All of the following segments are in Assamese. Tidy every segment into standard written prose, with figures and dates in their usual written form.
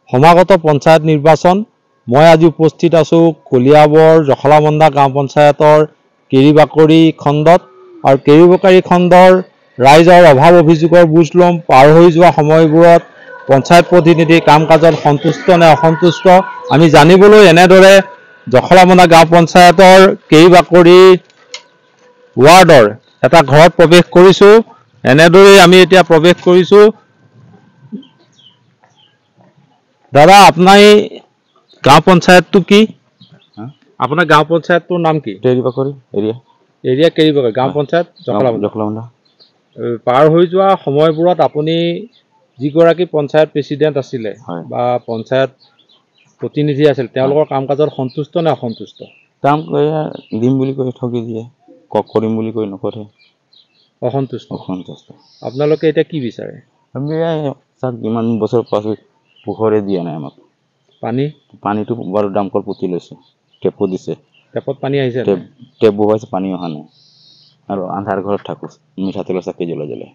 সমাগত পঞ্চায়ত নিৰ্বাচন মই আজি উপস্থিত আছো কলিয়াবৰ জখলাবন্ধা গাঁও পঞ্চায়তৰ কেৰিবাকৰি খণ্ডত আৰু কেৰিবাকৰি খণ্ডৰ ৰাইজৰ অভাৱ অভিযোগৰ বুজ লম পাৰ হৈ যোৱা সময়বোৰত পঞ্চায়ত প্ৰতিনিধি কাম কাজত সন্তুষ্ট নে অসন্তুষ্ট আমি জানিবলৈ এনেদৰে জখলাবন্ধা গাঁও পঞ্চায়তৰ কেৰিবাকৰি ৱাৰ্ডৰ এটা ঘৰত প্ৰৱেশ কৰিছো এনেদৰে আমি এতিয়া প্ৰৱেশ কৰিছো দাদা আপোনাৰ গাঁও পঞ্চায়তটো কি আপোনাৰ গাঁও পঞ্চায়তটোৰ নাম কি কেৰিবাকৰি এৰিয়া কেৰিবাকৰি গাঁও পঞ্চায়ত জখলাবন্ধা পাৰ হৈ যোৱা সময়বোৰত আপুনি যিগৰাকী পঞ্চায়ত প্ৰেচিডেণ্ট আছিলে বা পঞ্চায়ত প্ৰতিনিধি আছিল তেওঁলোকৰ কাম কাজত সন্তুষ্ট নে অসন্তুষ্ট কাম দিম বুলি কৈ ঠগি দিয়ে কৰিম বুলি কৈ নকৰে অসন্তুষ্ট আপোনালোকে এতিয়া কি বিচাৰে আমি ইমান বছৰ পাছত পুখুৰী দিয়া নাই আমাক পানীটো বাৰু দামকল পুতি লৈছে টেপো দিছে টেপত পানী আহিছে টেপ বহুৱাইছে পানী অহা নাই আৰু আন্ধাৰ ঘৰত থাকো মিঠাতেলৰ চাকি জ্বলাই জ্বলাই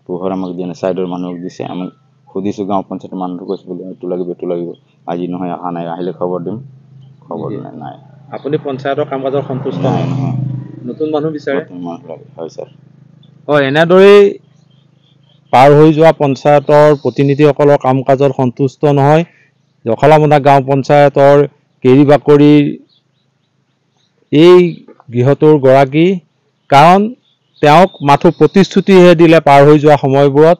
পোহৰ আমাক দিয়া নাই চাইডৰ মানুহক দিছে আমি সুধিছো গাঁও পঞ্চায়তৰ মানুহটো কৈছে বোলে এইটো লাগিব আজি নহয় অহা নাই আহিলে খবৰ দিম খবৰ নাই আপুনি পঞ্চায়তৰ কাম কাজৰ সন্তুষ্ট নহয় নতুন মানুহ বিচাৰে হয় ছাৰ হয় এনেদৰেই পাৰ হৈ যোৱা পঞ্চায়তৰ প্ৰতিনিধিসকলৰ কাম কাজত সন্তুষ্ট নহয় জখলাবন্ধা গাঁও পঞ্চায়তৰ কেৰিবাকৰিৰ এই গৃহটোৰ গৰাকী কাৰণ তেওঁক মাথো প্ৰতিশ্ৰুতিহে দিলে পাৰ হৈ যোৱা সময়বোৰত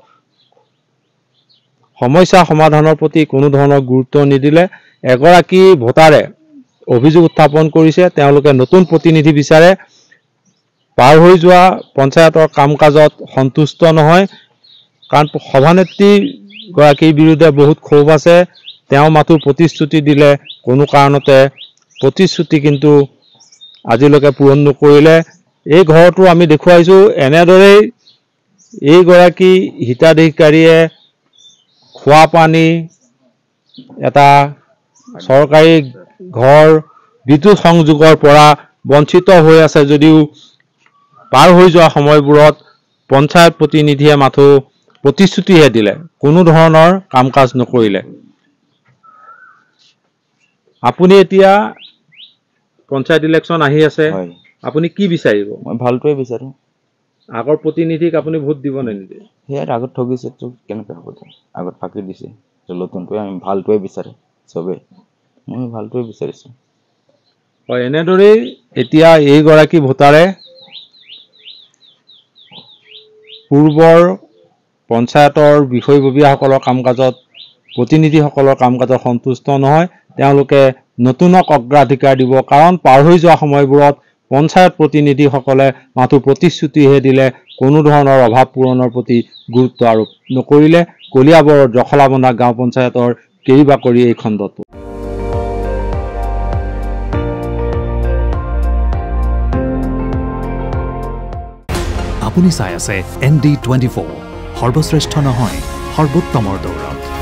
সমস্যা সমাধানৰ প্ৰতি কোনো ধৰণৰ গুৰুত্ব নিদিলে এগৰাকী ভোটাৰে অভিযোগ উত্থাপন কৰিছে তেওঁলোকে নতুন প্ৰতিনিধি বিচাৰে পাৰ হৈ যোৱা পঞ্চায়তৰ কাম কাজত সন্তুষ্ট নহয় কাৰণ সভানেত্ৰী গৰাকীৰ বিৰুদ্ধে বহুত ক্ষোভ আছে তেওঁ মাথো প্ৰতিশ্ৰুতি দিলে কোনো কাৰণতে প্ৰতিশ্ৰুতি কিন্তু আজিলৈকে পূৰণ নকৰিলে এই ঘৰটো আমি দেখুৱাইছো এনেদৰেই এই গৰাকী হিতাধিকাৰীয়ে খোৱা পানী এটা চৰকাৰী ঘৰ বিদ্যুৎ সংযোগৰ পৰা বঞ্চিত হৈ আছে যদিও পাৰ হৈ যোৱা সময়বোৰত পঞ্চায়ত প্ৰতিনিধিয়ে মাথো প্ৰতিশ্ৰুতিহে দিলে কোনো ধৰণৰ কাম কাজ নকৰিলে আপুনি এতিয়া পঞ্চায়ত ইলেকশ্যন আহি আছে আপুনি কি বিচাৰিব মই ভালটোৱে বিচাৰো আগৰ প্ৰতিনিধিক আপুনি ভোট দিব নে নিদিয়ে ইয়াৰ আগত ঠগিছে তো কেনেকৈ হ'ব আগত ফাঁকি দিছে নতুনটোৱে আমি ভালটোৱে বিচাৰে চবেই মই ভালটোৱে বিচাৰিছো হয় এনেদৰেই এতিয়া এইগৰাকী ভোটাৰে পূৰ্বৰ পঞ্চায়তৰ বিষয়ববীয়াসকলৰ কাম কাজত প্ৰতিনিধিসকলৰ কাম কাজত সন্তুষ্ট নহয় তেওঁলোকে নতুনক অগ্ৰাধিকাৰ দিব কাৰণ পাৰ হৈ যোৱা সময়বোৰত পঞ্চায়ত প্ৰতিনিধিসকলে মাথো প্ৰতিশ্ৰুতিহে দিলে কোনো ধৰণৰ অভাৱ পূৰণৰ প্ৰতি গুৰুত্ব আৰোপ নকৰিলে কলিয়াবৰৰ জখলাবন্ধা গাঁও পঞ্চায়তৰ কেৰিবাকৰি এই খণ্ডটো আপুনি চাই আছে ND24 সৰ্বশ্ৰেষ্ঠ নহয় সৰ্বোত্তমৰ দৌৰত